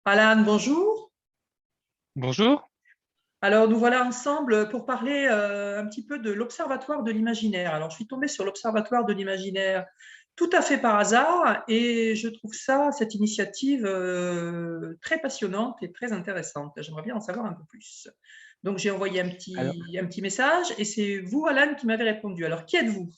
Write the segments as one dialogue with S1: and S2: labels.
S1: Alan, bonjour.
S2: Bonjour.
S1: Alors, nous voilà ensemble pour parler un petit peu de l'Observatoire de l'imaginaire. Alors, je suis tombée sur l'Observatoire de l'imaginaire tout à fait par hasard et je trouve cette initiative très passionnante et très intéressante. J'aimerais bien en savoir un peu plus. Donc, j'ai envoyé
S2: Alors,
S1: un petit message et c'est vous, Alan, qui m'avez répondu. Alors, qui êtes-vous?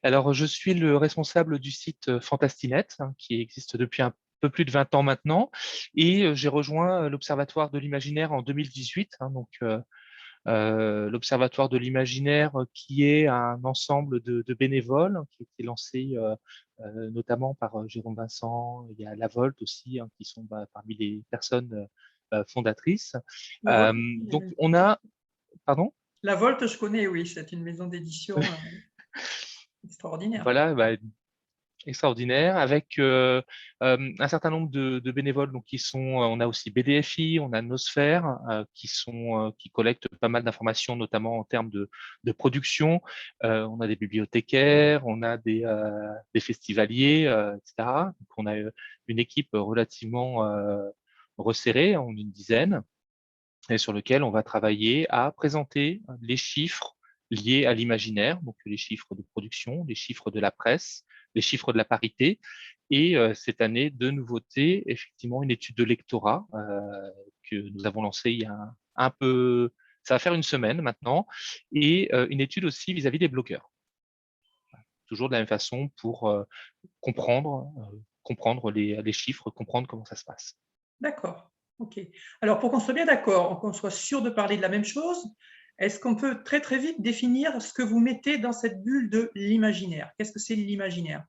S2: je suis le responsable du site Fantastinet, hein, qui existe depuis un peu plus de 20 ans maintenant, et j'ai rejoint l'Observatoire de l'imaginaire en 2018. L'Observatoire de l'imaginaire, qui est un ensemble de bénévoles, hein, qui a été lancé notamment par Jérôme Vincent. Il y a La Volte aussi, hein, qui sont parmi les personnes fondatrices.
S1: La Volte, je connais,
S2: Donc,
S1: oui.
S2: on a, pardon,
S1: La Volte, je connais, oui. C'est une maison d'édition extraordinaire.
S2: voilà, extraordinaire, avec un certain nombre de bénévoles, donc qui sont, on a aussi BDFI, on a Nosphère, qui collectent pas mal d'informations, notamment en termes de production. On a des bibliothécaires, on a des festivaliers, etc. Donc on a une équipe relativement resserrée, on est une dizaine, et sur lequel on va travailler à présenter les chiffres liés à l'imaginaire, donc les chiffres de production, les chiffres de la presse, les chiffres de la parité, et cette année, de nouveautés, effectivement, une étude de lectorat que nous avons lancée il y a un peu, ça va faire une semaine maintenant, et une étude aussi vis-à-vis des blogueurs, toujours de la même façon pour comprendre les chiffres, comprendre comment ça se passe.
S1: D'accord. OK. Alors, pour qu'on soit bien d'accord, qu'on soit sûr de parler de la même chose, est-ce qu'on peut très très vite définir ce que vous mettez dans cette bulle de l'imaginaire? Qu'est-ce que c'est l'imaginaire?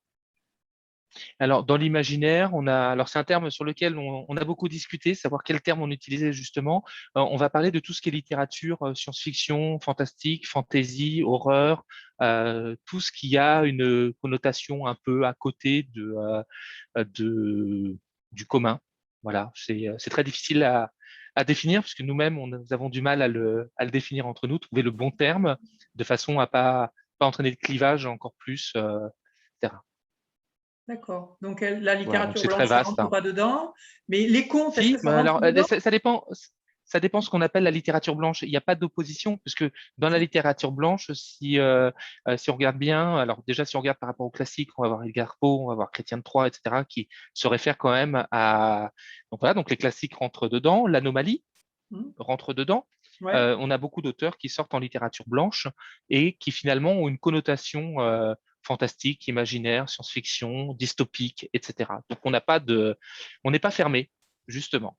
S2: Alors, dans l'imaginaire, alors c'est un terme sur lequel on a beaucoup discuté, savoir quel terme on utilisait justement. On va parler de tout ce qui est littérature, science-fiction, fantastique, fantasy, horreur, tout ce qui a une connotation un peu à côté de, du commun. Voilà, c'est très difficile à définir puisque nous-mêmes, nous avons du mal à le définir entre nous, trouver le bon terme de façon à pas entraîner de clivage encore plus, etc.
S1: D'accord. Donc, la
S2: Voilà, donc
S1: littérature
S2: c'est très
S1: blanche, ça
S2: vaste,
S1: rentre
S2: hein.
S1: pas dedans. Mais les contes, est-ce que
S2: Si,
S1: ça
S2: mais
S1: rentre
S2: alors
S1: dedans?
S2: ça dépend ce qu'on appelle la littérature blanche. Il n'y a pas d'opposition, puisque dans la littérature blanche, si on regarde bien, alors déjà si on regarde par rapport au classique, on va voir Edgar Poe, on va voir Chrétien de Troyes, etc., qui se réfèrent quand même à. Donc voilà, donc les classiques rentrent dedans, l'anomalie
S1: Hmm.
S2: rentre dedans.
S1: Ouais.
S2: On a beaucoup d'auteurs qui sortent en littérature blanche et qui finalement ont une connotation fantastique, imaginaire, science-fiction, dystopique, etc. Donc on n'est pas fermé, justement.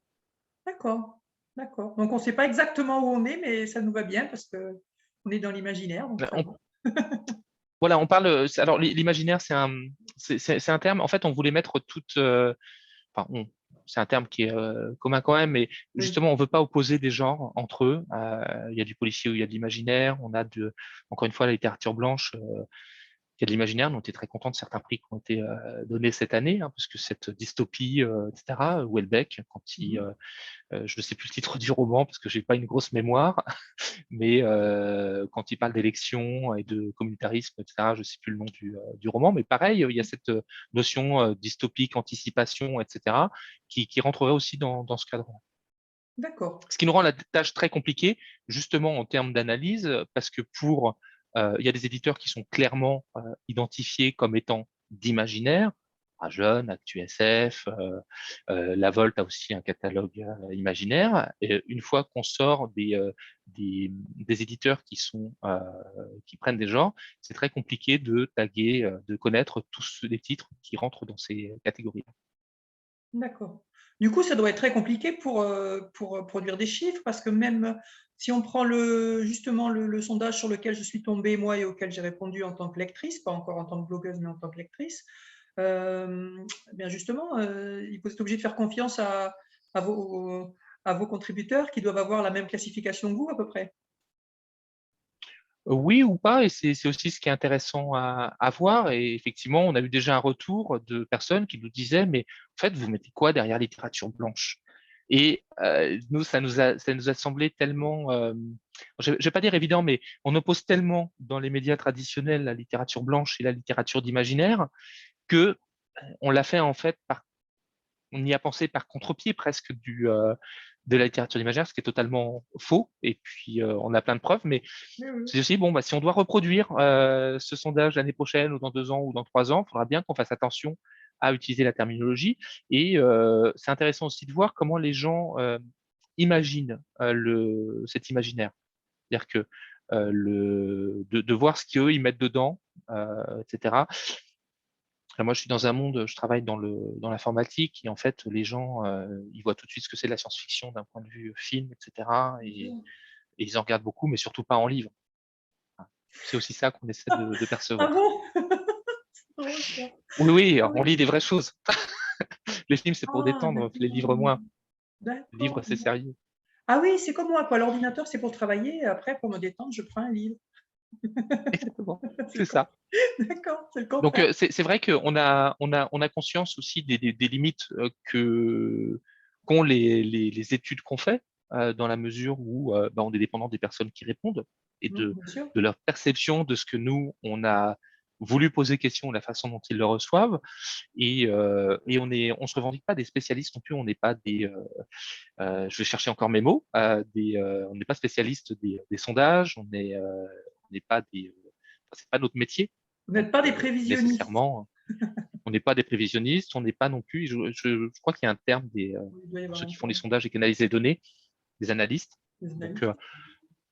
S1: D'accord. D'accord. Donc, on ne sait pas exactement où on est, mais ça nous va bien parce que on est dans l'imaginaire, donc ça
S2: On,
S1: va.
S2: voilà, on parle. Alors l'imaginaire, c'est un terme. En fait, on voulait mettre toute. Enfin, c'est un terme qui est commun quand même, mais
S1: Oui.
S2: justement, on veut pas opposer des genres entre eux. Il y a du policier où il y a de l'imaginaire. Encore une fois, la littérature blanche. Il y a de l'imaginaire. Nous, on était très contents de certains prix qui ont été donnés cette année, hein, parce que cette dystopie, etc. Houellebecq,
S1: Mhm.
S2: je ne sais plus le titre du roman parce que j'ai pas une grosse mémoire, mais quand il parle d'élection et de communautarisme, etc., je ne sais plus le nom du roman, mais pareil, il y a cette notion dystopique, anticipation, etc., qui rentrerait aussi dans ce cadre-là.
S1: D'accord.
S2: Ce qui nous rend la tâche très compliquée, justement en termes d'analyse, parce que il y a des éditeurs qui sont clairement identifiés comme étant d'imaginaire, Jeune, ActuSF, La Volte a aussi un catalogue imaginaire. Et une fois qu'on sort des éditeurs qui prennent des genres, c'est très compliqué de taguer, de connaître tous les titres qui rentrent dans ces catégories.
S1: D'accord. Du coup, ça doit être très compliqué pour produire des chiffres parce que même si on prend justement le sondage sur lequel je suis tombée, moi, et auquel j'ai répondu en tant que lectrice, pas encore en tant que blogueuse, mais en tant que lectrice, euh, eh bien justement, vous êtes obligé de faire confiance à à vos contributeurs qui doivent avoir la même classification que vous à peu près.
S2: Oui ou pas, et c'est aussi ce qui est intéressant à voir. Et effectivement, on a eu déjà un retour de personnes qui nous disaient, mais en fait, vous mettez quoi derrière littérature blanche? Et nous, ça nous a semblé tellement, je vais pas dire évident, mais on oppose tellement dans les médias traditionnels la littérature blanche et la littérature d'imaginaire que on l'a fait en fait par on y a pensé par contre-pied presque de la littérature imaginaire, ce qui est totalement faux. Et puis, on a plein de preuves, mais
S1: Oui, oui.
S2: c'est aussi, bon, si on doit reproduire ce sondage l'année prochaine ou dans 2 ans ou dans 3 ans, il faudra bien qu'on fasse attention à utiliser la terminologie. Et c'est intéressant aussi de voir comment les gens imaginent cet imaginaire. C'est-à-dire que de voir ce qu'eux, ils mettent dedans, etc. Moi, je suis dans un monde, je travaille dans l'informatique et en fait, les gens, ils voient tout de suite ce que c'est de la science-fiction d'un point de vue film, etc. Et ils en regardent beaucoup, mais surtout pas en livre. C'est aussi ça qu'on essaie de
S1: Ah
S2: percevoir.
S1: bon? C'est drôle ça.
S2: Oui, oui,
S1: Ah
S2: on
S1: oui.
S2: lit des vraies choses. Les films, c'est pour
S1: Ah
S2: détendre, les livres
S1: d'accord.
S2: moins. Les livres,
S1: D'accord.
S2: c'est sérieux.
S1: Ah oui, c'est comme moi, quoi. L'ordinateur, c'est pour travailler. Et après, pour me détendre, je prends un livre.
S2: Exactement,
S1: C'est
S2: c'est ça.
S1: D'accord, c'est le
S2: Donc,
S1: contraire.
S2: c'est vrai qu'on a conscience aussi des limites qu'ont les études qu'on fait, dans la mesure où on est dépendant des personnes qui répondent et
S1: Bien sûr.
S2: de leur perception de ce que nous, on a voulu poser question, la façon dont ils le reçoivent. Et on se revendique pas des spécialistes non plus, on n'est pas je vais chercher encore mes mots, on n'est pas spécialiste des sondages, on n'est pas c'est pas notre métier.
S1: Vous
S2: Donc,
S1: n'êtes pas des prévisionnistes.
S2: nécessairement, on n'est pas des prévisionnistes, on n'est pas non plus, je crois qu'il y a un terme
S1: Il doit y
S2: pour
S1: avoir
S2: ceux
S1: un
S2: qui font les
S1: terme.
S2: sondages et qui analysent les données, des analystes.
S1: Des
S2: Donc,
S1: analystes.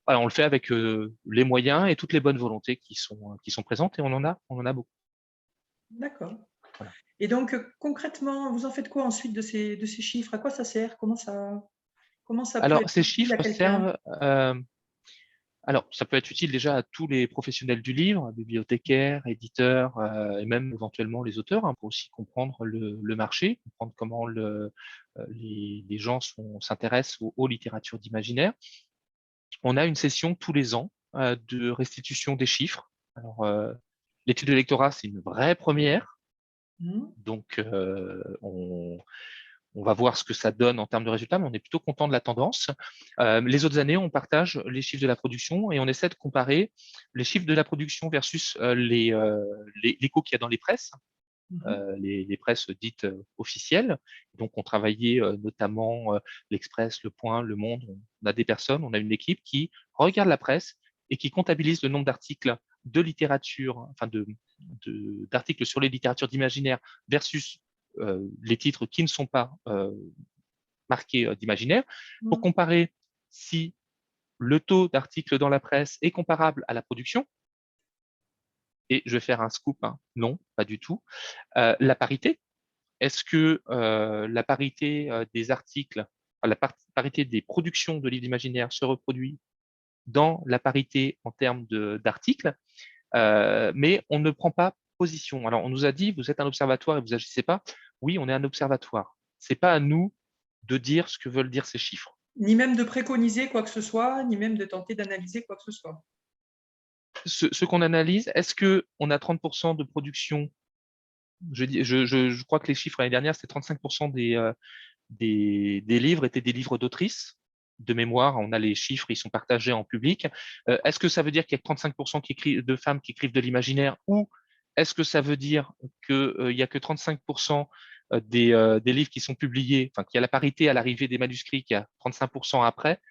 S2: voilà, on le fait avec les moyens et toutes les bonnes volontés qui sont présentes et on en a beaucoup.
S1: D'accord.
S2: Voilà.
S1: Et donc, concrètement, vous en faites quoi ensuite de ces chiffres? À quoi ça sert? Comment ça peut
S2: Alors,
S1: être
S2: ces
S1: utile à
S2: chiffres
S1: quelqu'un?
S2: servent, alors, ça peut être utile déjà à tous les professionnels du livre, bibliothécaires, éditeurs, et même éventuellement les auteurs, pour aussi comprendre le marché, comprendre comment les gens s'intéressent aux littératures d'imaginaire. On a une session tous les ans de restitution des chiffres. Alors, l'étude de lectorat, c'est une vraie première.
S1: Mhm.
S2: Donc, on va voir ce que ça donne en termes de résultats, mais on est plutôt content de la tendance. Les autres années, on partage les chiffres de la production et on essaie de comparer les chiffres de la production versus l'écho qu'il y a dans les presses,
S1: Mhm.
S2: les presses dites officielles. Donc, on travaillait notamment l'Express, Le Point, Le Monde. On a des personnes, on a une équipe qui regarde la presse et qui comptabilise le nombre d'articles de littérature, enfin d'articles sur les littératures d'imaginaire versus les titres qui ne sont pas marqués d'imaginaire, pour
S1: Mhm.
S2: comparer si le taux d'articles dans la presse est comparable à la production. Et je vais faire un scoop, hein. Non, pas du tout. La parité, est-ce que la parité des articles, la parité des productions de livres d'imaginaire se reproduit dans la parité en termes d'articles, mais on ne prend pas position. Alors, on nous a dit, vous êtes un observatoire et vous agissez pas. Oui, on est un observatoire. C'est pas à nous de dire ce que veulent dire ces chiffres.
S1: Ni même de préconiser quoi que ce soit, ni même de tenter d'analyser quoi que ce soit.
S2: Ce qu'on analyse, est-ce que on a 30% de production? Je crois que les chiffres l'année dernière, c'était 35% des livres étaient des livres d'autrices. De mémoire, on a les chiffres, ils sont partagés en public. Est-ce que ça veut dire qu'il y a 35% de femmes qui écrivent de l'imaginaire, ou est-ce que ça veut dire qu'il n'y a que 35% des livres qui sont publiés, enfin qu'il y a la parité à l'arrivée des manuscrits, qu'il y a 35% après?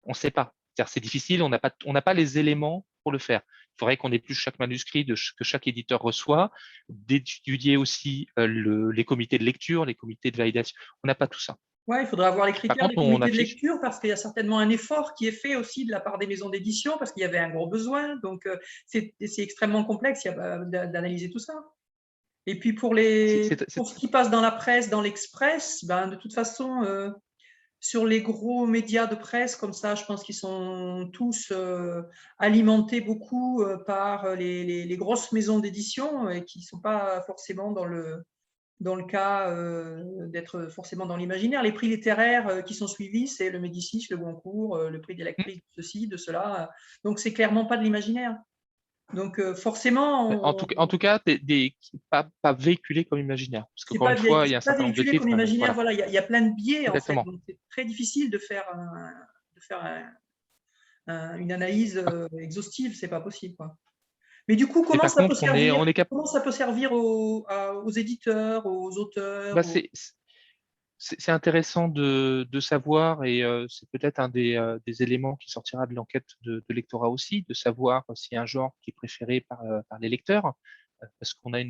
S2: On ne sait pas. C'est difficile, on n'a pas les éléments pour le faire. Il faudrait qu'on épluche chaque manuscrit que chaque éditeur reçoit, d'étudier aussi les comités de lecture, les comités de validation. On n'a pas tout ça.
S1: Ouais, il faudra avoir les
S2: Par
S1: critères
S2: contre,
S1: des
S2: on
S1: comités de
S2: affiche.
S1: lecture parce qu'il y a certainement un effort qui est fait aussi de la part des maisons d'édition parce qu'il y avait un gros besoin. Donc, c'est extrêmement complexe d'analyser tout ça. Et puis, pour ce qui passe dans la presse, dans l'Express, ben, de toute façon, sur les gros médias de presse comme ça, je pense qu'ils sont tous alimentés beaucoup par les grosses maisons d'édition et qui ne sont pas forcément dans le cas d'être forcément dans l'imaginaire. Les prix littéraires qui sont suivis, c'est le Médicis, le Goncourt, le prix des lectrices, de ceci, de cela. Donc, c'est clairement pas de l'imaginaire. Donc, forcément,
S2: En tout cas, pas véhiculé comme imaginaire. Parce qu'encore une fois, il y a un
S1: c'est pas
S2: certain nombre de
S1: véhiculé comme
S2: titres.
S1: imaginaire.
S2: Voilà,
S1: Voilà, il y a plein de biais en fait.
S2: exactement.
S1: Donc, c'est très difficile de faire une analyse exhaustive. C'est pas possible, quoi. Mais du coup,
S2: Mais par contre, on est capable.
S1: comment ça peut servir aux éditeurs, aux
S2: Bah,
S1: auteurs,
S2: c'est intéressant de savoir, et c'est peut-être un des éléments qui sortira de l'enquête de lectorat aussi, de savoir s'il y a un genre qui est préféré par les lecteurs, parce qu'on a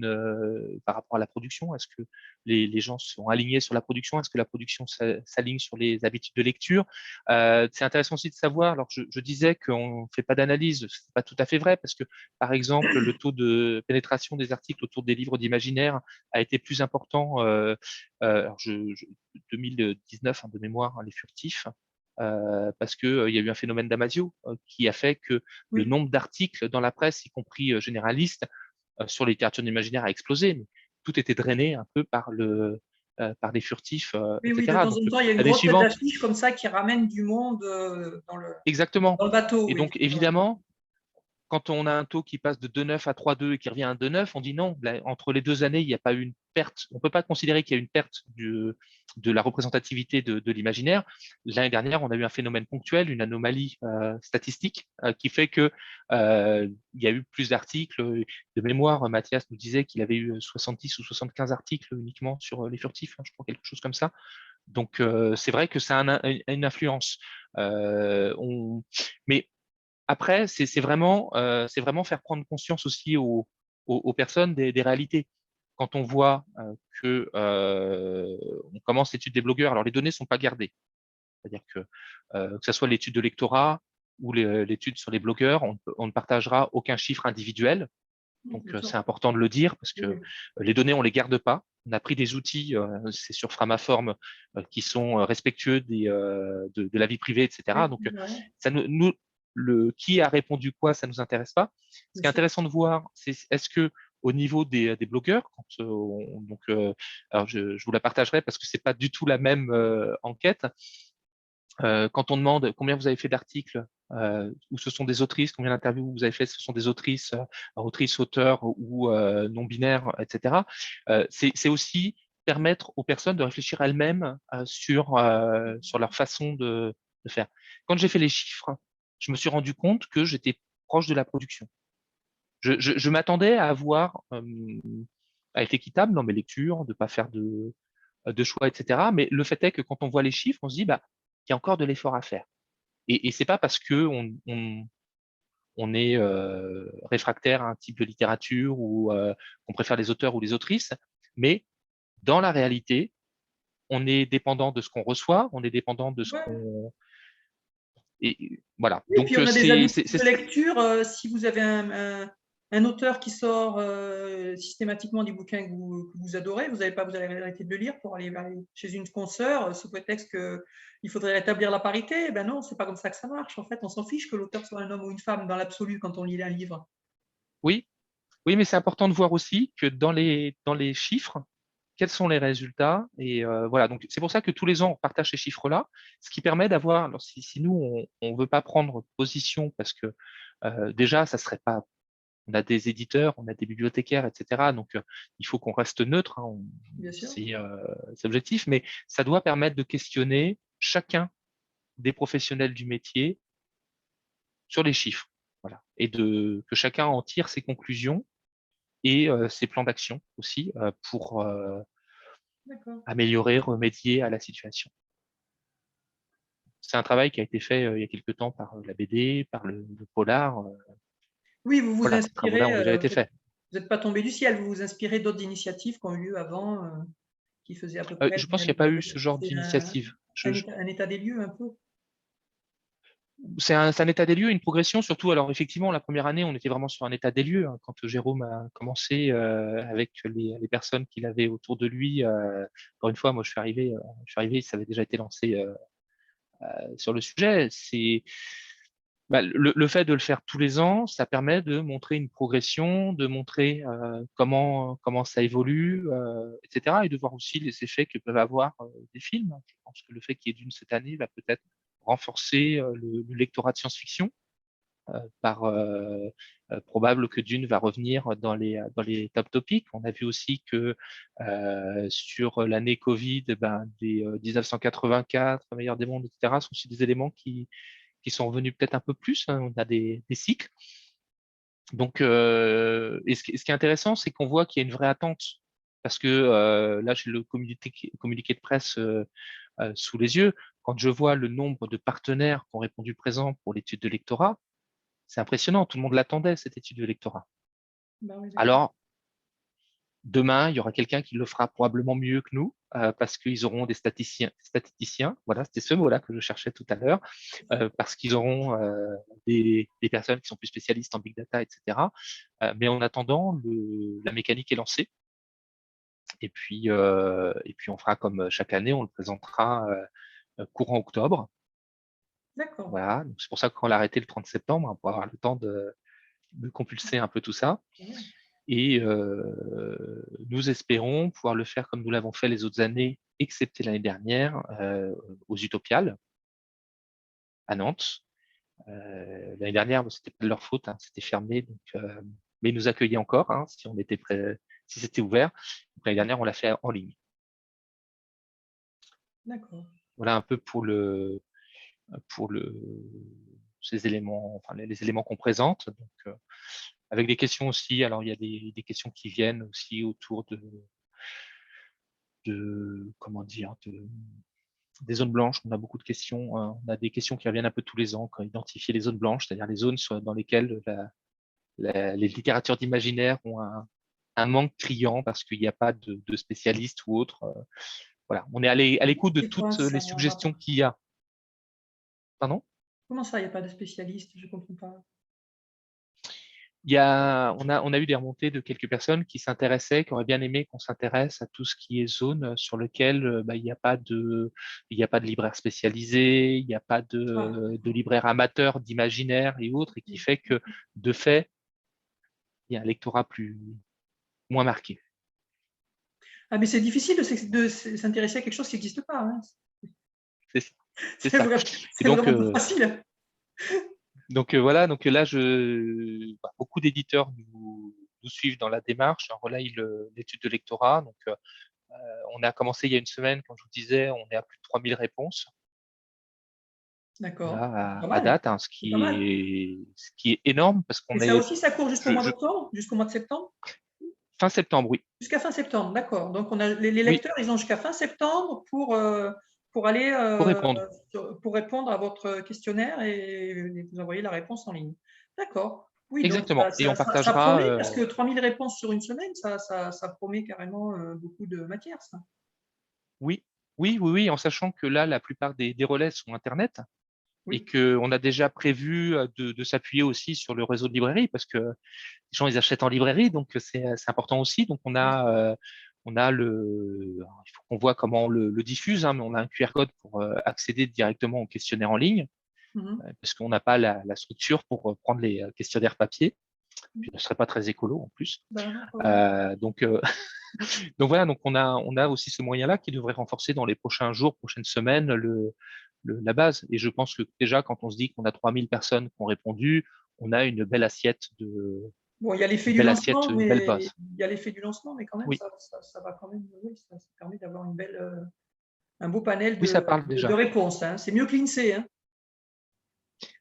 S2: par rapport à la production, est-ce que les gens sont alignés sur la production, est-ce que la production s'aligne sur les habitudes de lecture. C'est intéressant aussi de savoir, alors je disais qu'on ne fait pas d'analyse, c'est pas tout à fait vrai, parce que par exemple, le taux de pénétration des articles autour des livres d'imaginaire a été plus important, alors 2019, de mémoire, les furtifs, parce qu'il y a eu un phénomène Damasio qui a fait que le
S1: Oui,
S2: nombre d'articles dans la presse, y compris généraliste, sur les littératures d'imaginaire a explosé. Mais tout était drainé un peu par les furtifs,
S1: oui, oui, de
S2: etc.
S1: temps
S2: Donc
S1: en temps, il y a une
S2: l'année
S1: grosse tête
S2: suivante,
S1: d'affiche comme ça qui ramène du monde
S2: exactement.
S1: dans le bateau,
S2: Et
S1: oui.
S2: donc évidemment, quand on a un taux qui passe de 2,9 à 3,2 et qui revient à 2,9, on dit non, entre les 2 années, il n'y a pas eu une perte. On ne peut pas considérer qu'il y a eu une perte de la représentativité de l'imaginaire. L'année dernière, on a eu un phénomène ponctuel, une anomalie statistique qui fait que il y a eu plus d'articles. De mémoire, Mathias nous disait qu'il avait eu 70 ou 75 articles uniquement sur les furtifs, je crois, quelque chose comme ça. Donc, c'est vrai que ça a une influence. Mais après, c'est vraiment faire prendre conscience aussi aux personnes des réalités. Quand on voit que on commence l'étude des blogueurs, alors les données sont pas gardées, c'est-à-dire que ce soit l'étude de lectorat ou l'étude sur les blogueurs, on ne partagera aucun chiffre individuel. Donc
S1: Bien sûr.
S2: c'est important de le dire parce que
S1: Oui,
S2: les données on les garde pas. On a pris des outils, c'est sur Framaform, qui sont respectueux de la vie privée, etc.
S1: oui,
S2: Donc
S1: ouais,
S2: ça nous, le qui a répondu quoi, ça nous intéresse pas. Ce
S1: bien
S2: qui est
S1: sûr.
S2: intéressant de voir, c'est est-ce que au niveau des blogueurs, alors je vous la partagerai parce que c'est pas du tout la même enquête. Quand on demande combien vous avez fait d'articles, où ce sont des autrices, combien d'interviews vous avez fait, ce sont des autrices, autrices, auteurs ou non binaires, etc. C'est aussi permettre aux personnes de réfléchir elles-mêmes sur leur façon de faire. Quand j'ai fait les chiffres, je me suis rendu compte que j'étais proche de la production. Je m'attendais à à être équitable dans mes lectures, de pas faire de choix, etc. Mais le fait est que quand on voit les chiffres, on se dit, bah, il y a encore de l'effort à faire. Et c'est pas parce que on est réfractaire à un type de littérature ou qu'on préfère les auteurs ou les autrices, mais dans la réalité, on est dépendant de ce qu'on reçoit, on est dépendant de ce
S1: Ouais.
S2: qu'on... Et voilà.
S1: Oui, puis
S2: Donc,
S1: on a des habitudes de lecture. Si vous avez un auteur qui sort systématiquement des bouquins que vous adorez, vous allez arrêter de le lire pour aller chez une consoeur sous prétexte qu'il faudrait rétablir la parité. Ben non, c'est pas comme ça que ça marche. En fait, on s'en fiche que l'auteur soit un homme ou une femme dans l'absolu quand on lit un livre.
S2: oui, oui, mais c'est important de voir aussi que dans les chiffres, quels sont les résultats. Et voilà, donc c'est pour ça que tous les ans, on partage ces chiffres-là, ce qui permet d'avoir, alors si nous, on veut pas prendre position parce que déjà, ça serait pas, on a des éditeurs, on a des bibliothécaires, etc. Donc, il faut qu'on reste neutre, hein,
S1: Bien sûr.
S2: c'est objectif, mais ça doit permettre de questionner chacun des professionnels du métier sur les chiffres. Voilà. Et que chacun en tire ses conclusions et ses plans d'action aussi pour
S1: D'accord.
S2: améliorer, remédier à la situation. C'est un travail qui a été fait il y a quelque temps par la BD, par le polar.
S1: Oui, vous vous
S2: Voilà, ces travaux-là
S1: inspirez,
S2: ont déjà été faits.
S1: vous n'êtes pas tombé du ciel, vous vous inspirez d'autres initiatives qui ont eu lieu avant, qui faisaient à peu près
S2: Je
S1: le
S2: pense qu'il n'y a
S1: même,
S2: pas eu ce genre
S1: c'est
S2: d'initiative.
S1: un état des lieux un peu.
S2: C'est un état des lieux, une progression, surtout. Alors, effectivement, la première année, on était vraiment sur un état des lieux, hein, quand Jérôme a commencé avec les personnes qu'il avait autour de lui. Encore une fois, moi, je suis arrivé, ça avait déjà été lancé sur le sujet. Le fait de le faire tous les ans, ça permet de montrer une progression, de montrer comment ça évolue, etc. Et de voir aussi les effets que peuvent avoir des films. Je pense que le fait qu'il y ait d'une cette année va peut-être renforcer le lectorat de science-fiction, par probable que Dune va revenir dans les top topics. On a vu aussi que sur l'année Covid, ben, des 1984, Meilleur des mondes, etc., sont aussi des éléments qui sont revenus peut-être un peu plus, hein. On a des cycles. Donc, et ce qui est intéressant, c'est qu'on voit qu'il y a une vraie attente parce que là, j'ai le communiqué de presse sous les yeux. Quand je vois le nombre de partenaires qui ont répondu présent pour l'étude de lectorat, c'est impressionnant. Tout le monde l'attendait, cette étude de lectorat.
S1: Bah oui, d'accord.
S2: Alors, demain, il y aura quelqu'un qui le fera probablement mieux que nous, parce qu'ils auront des statisticiens. Voilà, c'était ce mot-là que je cherchais tout à l'heure, parce qu'ils auront des personnes qui sont plus spécialistes en big data, etc. Mais en attendant, la mécanique est lancée. Et puis on fera comme chaque année, on le présentera courant octobre.
S1: D'accord.
S2: Voilà, donc c'est pour ça qu'on l'a arrêté le 30 septembre, hein, pour avoir le temps de compulser un peu tout ça.
S1: Génial.
S2: Et nous espérons pouvoir le faire comme nous l'avons fait les autres années, excepté l'année dernière, aux Utopiales, à Nantes. L'année dernière, c'était pas de leur faute, hein, c'était fermé, donc, mais ils nous accueillaient encore, hein, si on était prêt, si c'était ouvert. Donc, l'année dernière, on l'a fait en ligne.
S1: D'accord.
S2: Voilà un peu pour ces éléments, enfin les éléments qu'on présente. Donc, avec des questions aussi. Alors, il y a des questions qui viennent aussi autour comment dire, des zones blanches. On a beaucoup de questions. On a des questions qui reviennent un peu tous les ans quand identifier les zones blanches, c'est-à-dire les zones dans lesquelles les littératures d'imaginaire ont un manque criant parce qu'il n'y a pas de spécialistes ou autres. Voilà, on est à l'écoute de
S1: C'est quoi
S2: toutes
S1: ça
S2: les
S1: en rapport?
S2: suggestions qu'il y a. Pardon?
S1: Comment ça, il n'y a pas de spécialiste? Je ne comprends pas.
S2: On a eu des remontées de quelques personnes qui s'intéressaient, qui auraient bien aimé qu'on s'intéresse à tout ce qui est zone sur lequel il n'y a pas de libraire spécialisé, il n'y a pas
S1: Ah,
S2: de
S1: d'accord.
S2: libraire amateur d'imaginaire et autres, et qui fait que, de fait, il y a un lectorat moins marqué.
S1: Ah, mais c'est difficile de s'intéresser à quelque chose qui n'existe pas, hein.
S2: C'est c'est
S1: C'est
S2: ça.
S1: vrai,
S2: Et
S1: c'est vraiment pas facile.
S2: voilà, donc là, beaucoup d'éditeurs nous suivent dans la démarche, relaient l'étude de lectorat. Donc, on a commencé il y a une semaine, comme je vous disais, on est à plus de 3000 réponses.
S1: D'accord.
S2: Voilà,
S1: Pas
S2: à
S1: mal.
S2: date, hein,
S1: C'est pas mal.
S2: ce qui est énorme parce
S1: Et
S2: qu'on
S1: ça
S2: est
S1: aussi, ça court jusqu'au mois
S2: je
S1: d'octobre, jusqu'au mois de septembre?
S2: fin septembre, oui.
S1: Jusqu'à fin septembre, d'accord. Donc, on a les
S2: Oui,
S1: lecteurs, ils ont jusqu'à fin septembre pour aller
S2: pour répondre.
S1: pour répondre à votre questionnaire et vous envoyer la réponse en ligne. D'accord. Oui, donc
S2: Exactement. Et on
S1: ça
S2: partagera.
S1: promet, parce que 3000 réponses sur une semaine, ça promet carrément beaucoup de matière, ça.
S2: Oui, oui, oui, oui, en sachant que là, la plupart des relais sont Internet et
S1: Oui.
S2: qu'on a déjà prévu de s'appuyer aussi sur le réseau de librairies parce que les gens, ils achètent en librairie, donc c'est important aussi. Donc, il faut qu'on voit comment on le diffuse, hein, mais on a un QR code pour accéder directement au questionnaire en ligne.
S1: Mhm.
S2: Parce qu'on n'a pas la structure pour prendre les questionnaires papier, puis ne serait pas très écolo en plus.
S1: Ben non, pas vraiment.
S2: Donc, donc voilà, donc on a aussi ce moyen-là qui devrait renforcer dans les prochains jours, prochaines semaines, la base. Et je pense que déjà, quand on se dit qu'on a 3000 personnes qui ont répondu, on a une belle assiette
S1: Bon, il y a l'effet
S2: une
S1: du
S2: belle assiette,
S1: lancement,
S2: une belle
S1: mais
S2: base.
S1: il y a l'effet du lancement, mais quand même,
S2: Oui,
S1: ça va quand même, oui, ça permet d'avoir un beau panel
S2: oui, ça parle
S1: de
S2: déjà.
S1: réponses, hein. C'est mieux que l'INSEE, hein.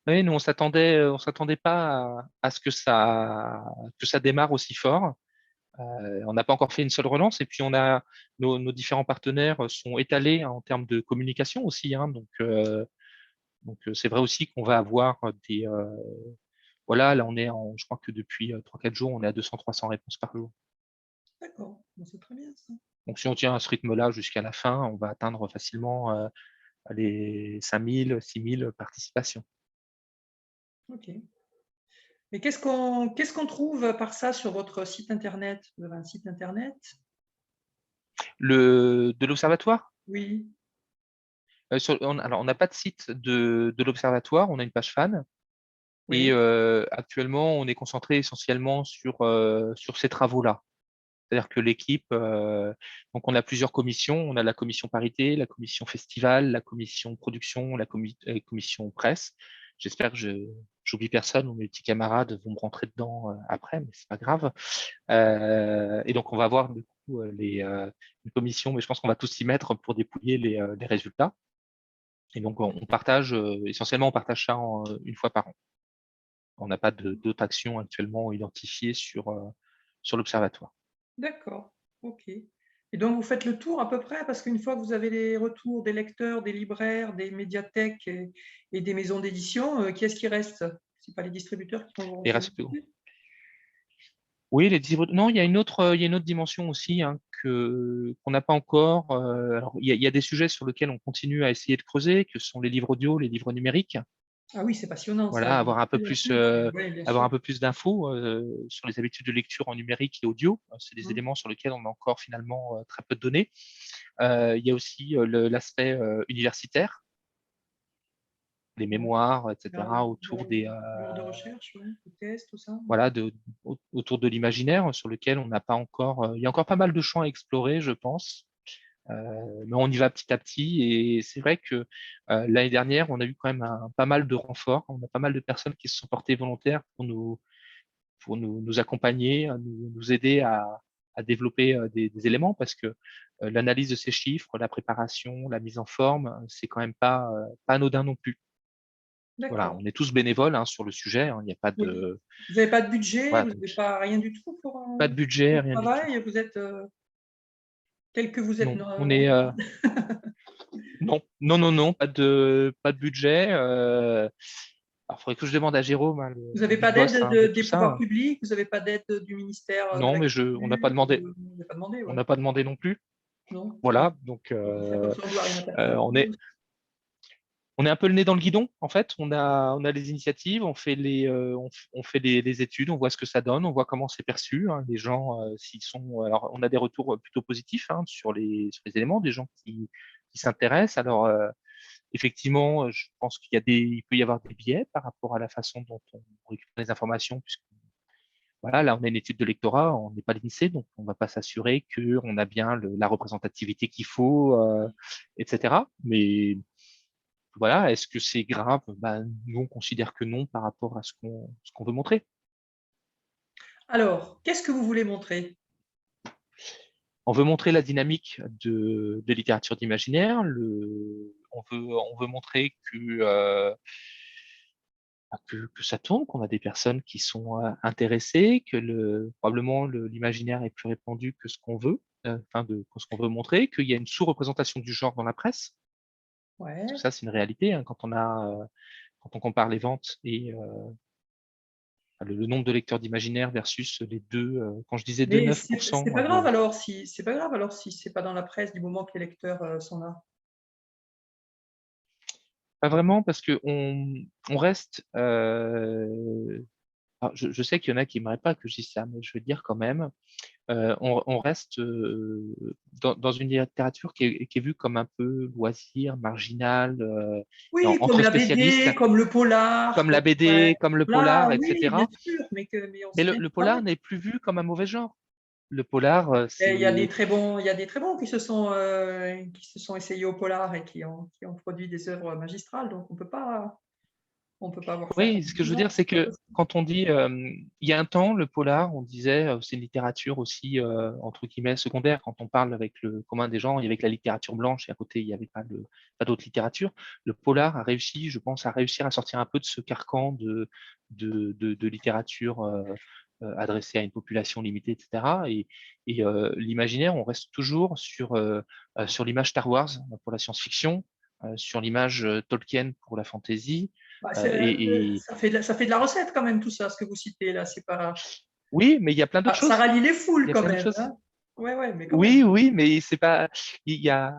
S2: Oui, nous, on s'attendait pas à ce que ça démarre aussi fort. On n'a pas encore fait une seule relance et puis nos différents partenaires sont étalés, hein, en termes de communication aussi, hein, donc c'est vrai aussi qu'on va avoir voilà, là je crois que depuis 3-4 jours, on est à 200-300 réponses par jour.
S1: D'accord, bon, c'est très bien ça.
S2: Donc si on tient à ce rythme-là jusqu'à la fin, on va atteindre facilement les 5000, 6000 participations.
S1: Ok. Mais qu'est-ce qu'on trouve par ça sur votre site internet? Vous avez un site internet?
S2: De l'Observatoire,
S1: Oui,
S2: alors on n'a pas de site de l'Observatoire, on a une page fan. Et
S1: oui.
S2: actuellement, on est concentré essentiellement sur ces travaux-là. C'est-à-dire que l'équipe, donc on a plusieurs commissions. On a la commission parité, la commission festival, la commission production, la commission presse. J'espère que j'oublie personne, ou mes petits camarades vont me rentrer dedans après, mais c'est pas grave. Et donc on va avoir du coup une commission, mais je pense qu'on va tous s'y mettre pour dépouiller les résultats. Et donc on partage essentiellement, on partage ça une fois par an. On n'a pas d'autres actions actuellement identifiées sur l'Observatoire.
S1: D'accord. OK. Et donc vous faites le tour à peu près? Parce qu'une fois que vous avez les retours des lecteurs, des libraires, des médiathèques et des maisons d'édition, qui est-ce qui reste? C'est pas les distributeurs qui vont vous
S2: Il reste
S1: solliciter?
S2: Oui, non, il y a une autre dimension aussi hein, qu'on n'a pas encore. Alors, il y a des sujets sur lesquels on continue à essayer de creuser, que sont les livres audio, les livres numériques.
S1: Ah oui, c'est passionnant ça,
S2: Voilà,
S1: oui. Oui, bien
S2: avoir
S1: sûr.
S2: un peu plus d'infos sur les habitudes de lecture en numérique et audio. C'est des
S1: Mmh.
S2: éléments sur lesquels on a encore finalement très peu de données. Il y a aussi l'aspect universitaire, les
S1: Ouais.
S2: mémoires,
S1: Dans
S2: etc., autour
S1: dans
S2: des
S1: bureau de recherche, ouais, des tests, tout ça.
S2: voilà, autour de l'imaginaire sur lequel on n'a pas encore. Il y a encore pas mal de champs à explorer, je pense. Mais on y va petit à petit. Et c'est vrai que l'année dernière, on a eu quand même pas mal de renforts. On a pas mal de personnes qui se sont portées volontaires pour nous accompagner, nous aider à développer des éléments parce que l'analyse de ces chiffres, la préparation, la mise en forme, c'est quand même pas anodin non plus. Voilà,
S1: D'accord.
S2: on est tous bénévoles hein, sur le sujet. Hein, il n'y a pas
S1: Oui.
S2: de,
S1: Vous n'avez pas de budget,
S2: voilà,
S1: vous
S2: donc,
S1: n'avez pas rien du tout pour
S2: pas de budget,
S1: le
S2: rien du tout.
S1: travail? Vous êtes, tel que vous êtes
S2: Non, on est,
S1: nomade?
S2: non, non, non, non, pas de budget. Alors, il faudrait que je demande à Jérôme, hein,
S1: Vous
S2: le
S1: n'avez pas
S2: big boss
S1: d'aide
S2: hein, de tout
S1: des pouvoirs
S2: ça.
S1: publics? Vous n'avez pas d'aide du ministère de
S2: Non,
S1: la
S2: mais on n'a pas
S1: culture?
S2: demandé.
S1: Vous n'avez pas demandé,
S2: On
S1: ouais.
S2: n'a pas demandé non plus.
S1: Non?
S2: Voilà, donc
S1: On peut faire comme ça, on doit rien à personne.
S2: on est un peu le nez dans le guidon. En fait, on a les initiatives, on fait les études, on voit ce que ça donne, on voit comment c'est perçu. Hein, les gens, s'ils sont, alors on a des retours plutôt positifs hein, sur les éléments, des gens qui s'intéressent. Alors effectivement, je pense il peut y avoir des biais par rapport à la façon dont on récupère les informations, puisque voilà, là, on a une étude de lectorat, on n'est pas l'INSEE, donc on ne va pas s'assurer qu'on a bien la représentativité qu'il faut, etc. Mais voilà, est-ce que c'est grave? Ben, nous, on considère que non par rapport à ce qu'on veut montrer.
S1: Alors, qu'est-ce que vous voulez montrer?
S2: On veut montrer la dynamique de littérature d'imaginaire. On veut montrer que ça tourne, qu'on a des personnes qui sont intéressées, que probablement l'imaginaire est plus répandu que ce qu'on veut, que ce qu'on veut montrer, qu'il y a une sous-représentation du genre dans la presse. Parce que
S1: Ouais.
S2: ça, c'est une réalité hein, quand on compare les ventes et le nombre de lecteurs d'imaginaire versus les deux. Quand je disais
S1: Mais c'est
S2: 2,9%
S1: pas grave alors si c'est pas grave alors si c'est pas dans la presse du moment que les lecteurs, sont là.
S2: pas vraiment parce que on reste. Alors, je sais qu'il y en a qui n'aimeraient pas que je dise ça, mais je vais le dire quand même. On reste dans une littérature qui est vue comme un peu loisir, marginal,
S1: Oui, comme
S2: entre
S1: la
S2: spécialistes,
S1: BD, comme le polar,
S2: comme la
S1: comme ouais.
S2: BD, comme le
S1: Là,
S2: polar,
S1: oui, bien
S2: etc.
S1: sûr, mais on
S2: Mais
S1: sait
S2: le,
S1: bien
S2: le
S1: travailler.
S2: polar n'est plus vu comme un mauvais genre. Le polar,
S1: Et
S2: c'est
S1: il y a des très bons qui se sont essayés au polar et qui ont produit des œuvres magistrales, donc on peut pas voir ça comme
S2: oui, ce que
S1: un
S2: je veux
S1: genre,
S2: dire, c'est
S1: c'est pas
S2: que
S1: possible.
S2: quand on dit, il y a un temps, le polar, on disait, c'est une littérature aussi, entre guillemets, secondaire. Quand on parle avec le commun des gens, il y avait que la littérature blanche et à côté, il n'y avait pas d'autre littérature. Le polar a réussi, je pense, à réussir à sortir un peu de ce carcan de littérature adressée à une population limitée, etc. Et l'imaginaire, on reste toujours sur l'image Star Wars pour la science-fiction, sur l'image Tolkien pour la fantasy.
S1: Bah,
S2: Et
S1: ça fait de la recette quand même tout ça, ce que vous citez là, c'est pas
S2: oui, mais il y a plein d'autres
S1: ça
S2: choses.
S1: rallie les
S2: Il
S1: foules
S2: y a
S1: quand
S2: plein d'autres
S1: même,
S2: choses.
S1: hein? Ouais, ouais, mais quand même.
S2: Oui, oui, mais c'est pas. Il y a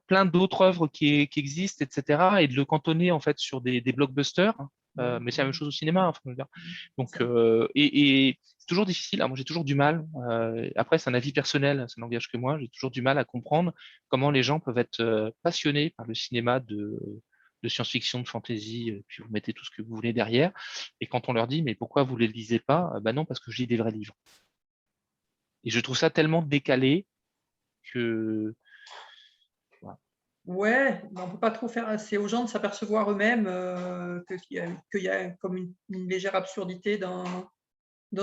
S2: plein d'autres œuvres qui existent, etc. Et de le cantonner en fait sur des blockbusters.
S1: Ouais,
S2: Mais c'est la même chose au cinéma. Enfin, je veux dire.
S1: c'est
S2: Donc,
S1: ça.
S2: et c'est toujours difficile. Alors, moi, j'ai toujours du mal. Après, c'est un avis personnel, ça n'engage que moi. J'ai toujours du mal à comprendre comment les gens peuvent être passionnés par le cinéma de science-fiction, de fantasy, puis vous mettez tout ce que vous voulez derrière. Et quand on leur dit, mais pourquoi vous ne les lisez pas? Ben non, parce que je lis des vrais livres. Et je trouve ça tellement décalé que voilà.
S1: Ouais, mais on peut pas trop faire c'est aux gens de s'apercevoir eux-mêmes, qu'il y a comme une légère absurdité dans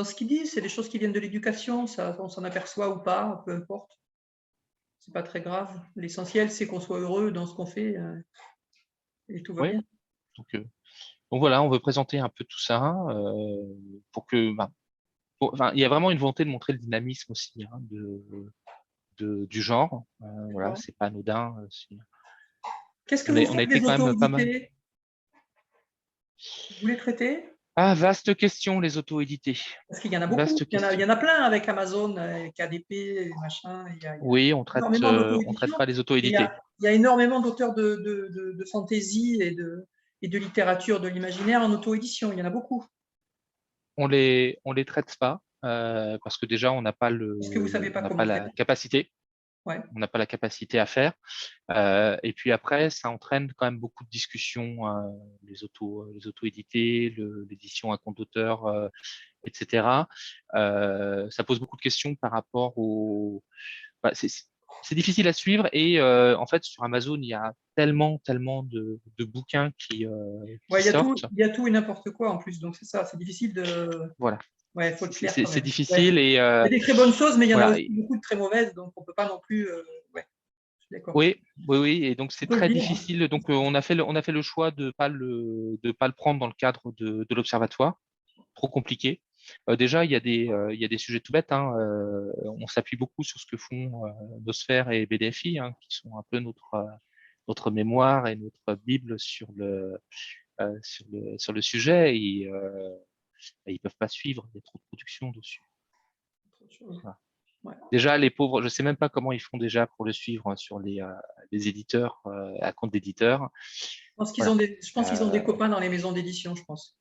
S1: ce qu'ils disent. C'est des choses qui viennent de l'éducation, ça on s'en aperçoit ou pas, peu importe. C'est pas très grave. L'essentiel, c'est qu'on soit heureux dans ce qu'on fait, et tout va
S2: Ouais.
S1: bien.
S2: Donc, voilà, on veut présenter un peu tout ça pour que enfin, il y a vraiment une volonté de montrer le dynamisme aussi hein, du genre. Voilà,
S1: D'accord.
S2: c'est pas anodin.
S1: Qu'est-ce que vous
S2: On a
S1: faites
S2: été
S1: des
S2: quand même pas mal.
S1: auto-édités? Vous les traitez?
S2: Ah, vaste question, les auto-édités.
S1: Parce qu'il y en a beaucoup.
S2: Vaste
S1: Il
S2: question.
S1: y en a plein avec Amazon, KDP, machin. Il y a
S2: Oui,
S1: énormément
S2: on traite
S1: d'auto-éditions.
S2: pas les
S1: Et
S2: auto-édités.
S1: il y a énormément d'auteurs de fantaisie et de littérature de l'imaginaire en auto-édition. Il y en a beaucoup.
S2: On les traite pas parce que déjà on n'a pas
S1: Parce que vous ne savez
S2: on
S1: pas
S2: n'a
S1: comment
S2: pas
S1: faire.
S2: la capacité.
S1: Ouais.
S2: On n'a pas la capacité à faire. Et puis après, ça entraîne quand même beaucoup de discussions, les auto-édités, l'édition à compte d'auteur, etc. Ça pose beaucoup de questions par rapport au. Bah, c'est difficile à suivre et en fait sur Amazon il y a tellement de bouquins
S1: Ouais,
S2: qui sortent.
S1: il y a tout et n'importe quoi en plus. Donc c'est ça, c'est difficile de.
S2: Voilà,
S1: Ouais, il faut être clair quand
S2: c'est
S1: même. Ouais.
S2: difficile et
S1: Il y a des très bonnes choses, mais il y en a
S2: voilà.
S1: aussi beaucoup de très mauvaises, donc on ne peut pas non plus. Ouais, je suis d'accord.
S2: Oui, et donc
S1: On
S2: c'est
S1: peut le
S2: très
S1: dire, hein.
S2: difficile. Donc on a fait le choix de pas le prendre dans le cadre de l'observatoire. Trop compliqué. Déjà, il y a des sujets tout bêtes. Hein. On s'appuie beaucoup sur ce que font Nosphère et BDFI, hein, qui sont un peu notre mémoire et notre bible sur le sujet. Et ils peuvent pas suivre. Il y a trop de production dessus.
S1: Autre chose.
S2: Voilà.
S1: Ouais.
S2: Déjà, les pauvres, je sais même pas comment ils font déjà pour le suivre hein, sur les éditeurs, à compte d'éditeurs. Voilà.
S1: Je pense qu'ils ont des copains dans les maisons d'édition, je pense.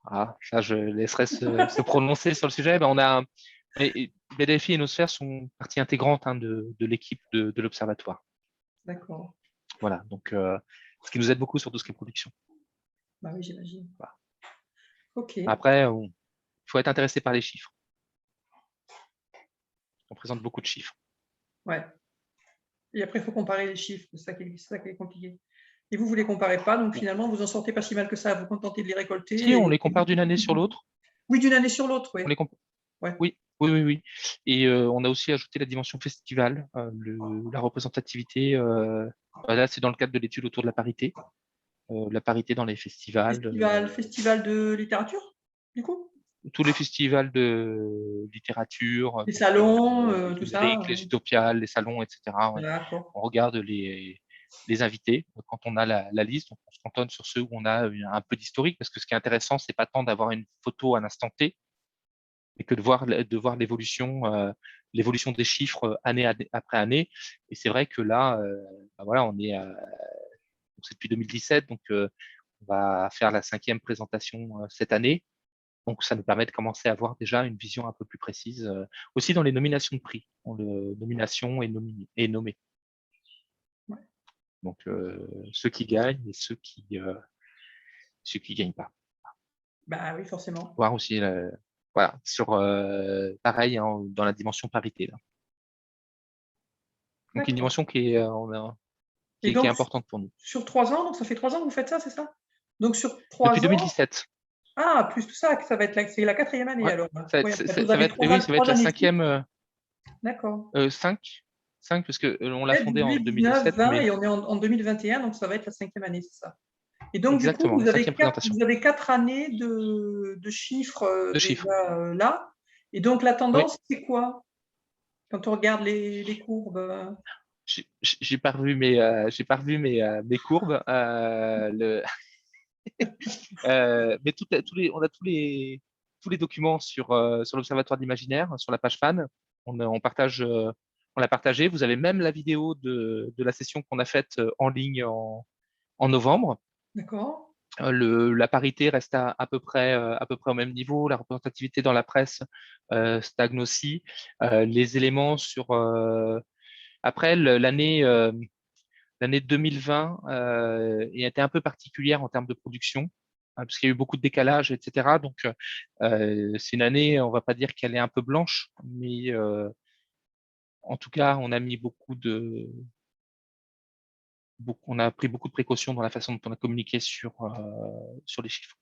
S2: Ah, ça, je laisserai se prononcer sur le sujet. Ben, et BDFI et Nosphère sont partie intégrante hein, de l'équipe de l'Observatoire.
S1: D'accord.
S2: Voilà, donc ce qui nous aide beaucoup sur tout ce qui est production.
S1: Bah oui, j'imagine.
S2: Voilà.
S1: Ok.
S2: Après, il faut être intéressé par les chiffres. On présente beaucoup de chiffres.
S1: Ouais. Et après, il faut comparer les chiffres. C'est ça qui est compliqué. Et vous les comparez pas, donc finalement, vous en sortez pas si mal que ça. Vous contentez de les
S2: Si
S1: récolter.
S2: on les compare d'une année sur l'autre,
S1: Oui, d'une année sur l'autre, oui.
S2: on les comp-
S1: Ouais.
S2: oui. Et on a aussi ajouté la dimension festival, la représentativité. Là, c'est dans le cadre de l'étude autour de la parité dans les festivals.
S1: Festival de littérature, du coup.
S2: Tous les festivals de littérature,
S1: Les
S2: donc
S1: salons,
S2: les
S1: tout ça.
S2: numériques, les utopiales, les salons, etc. Ouais.
S1: D'accord.
S2: On regarde les invités. Quand on a la liste, on se cantonne sur ceux où on a un peu d'historique, parce que ce qui est intéressant, c'est pas tant d'avoir une photo à l'instant T, mais que de voir l'évolution des chiffres après année. Et c'est vrai que là, bah voilà, c'est depuis 2017, donc on va faire la 5e présentation cette année. Donc, ça nous permet de commencer à avoir déjà une vision un peu plus précise, aussi dans les nominations de prix. Nomination et nommé.
S1: Ouais.
S2: Donc, ceux qui gagnent et ceux qui gagnent pas.
S1: Bah oui, forcément.
S2: Voir aussi, voilà, sur pareil hein, dans la dimension parité. Là. Donc, une
S1: D'accord.
S2: dimension
S1: Et
S2: qui est
S1: donc,
S2: importante pour nous.
S1: sur 3 ans, donc ça fait 3 ans que vous faites ça, c'est ça? Donc, sur
S2: Depuis
S1: 3 ans,
S2: 2017.
S1: ah, plus tout ça, ça va être c'est la 4e année
S2: Ouais.
S1: alors. Ouais, en fait, vous
S2: Ça va
S1: avez
S2: être, et oui, ça va être
S1: trois
S2: la
S1: années de cycle.
S2: 5e,
S1: D'accord.
S2: 5, parce que on l'a fondé en
S1: 19,
S2: 2017,
S1: 20
S2: mais
S1: et on est en 2021, donc ça va être la 5e année, c'est ça. Et donc, du coup,
S2: exactement, la 5e présentation
S1: vous avez 4 années de chiffres
S2: de chiffres.
S1: déjà là. Et donc, la
S2: Oui.
S1: tendance, c'est quoi quand on regarde les courbes?
S2: J'ai pas revu j'ai pas revu mes courbes. Mais on a tous les documents sur l'Observatoire de l'imaginaire, sur la page fan. On partage, on l'a partagé. Vous avez même la vidéo de la session qu'on a faite en ligne en novembre.
S1: D'accord.
S2: La parité reste à peu près au même niveau. La représentativité dans la presse stagne aussi. Les éléments sur après l'année 2020 a été un peu particulière en termes de production, hein, parce qu'il y a eu beaucoup de décalage, etc. Donc, c'est une année, on va pas dire qu'elle est un peu blanche, mais en tout cas, on a pris beaucoup de précautions dans la façon dont on a communiqué sur les chiffres.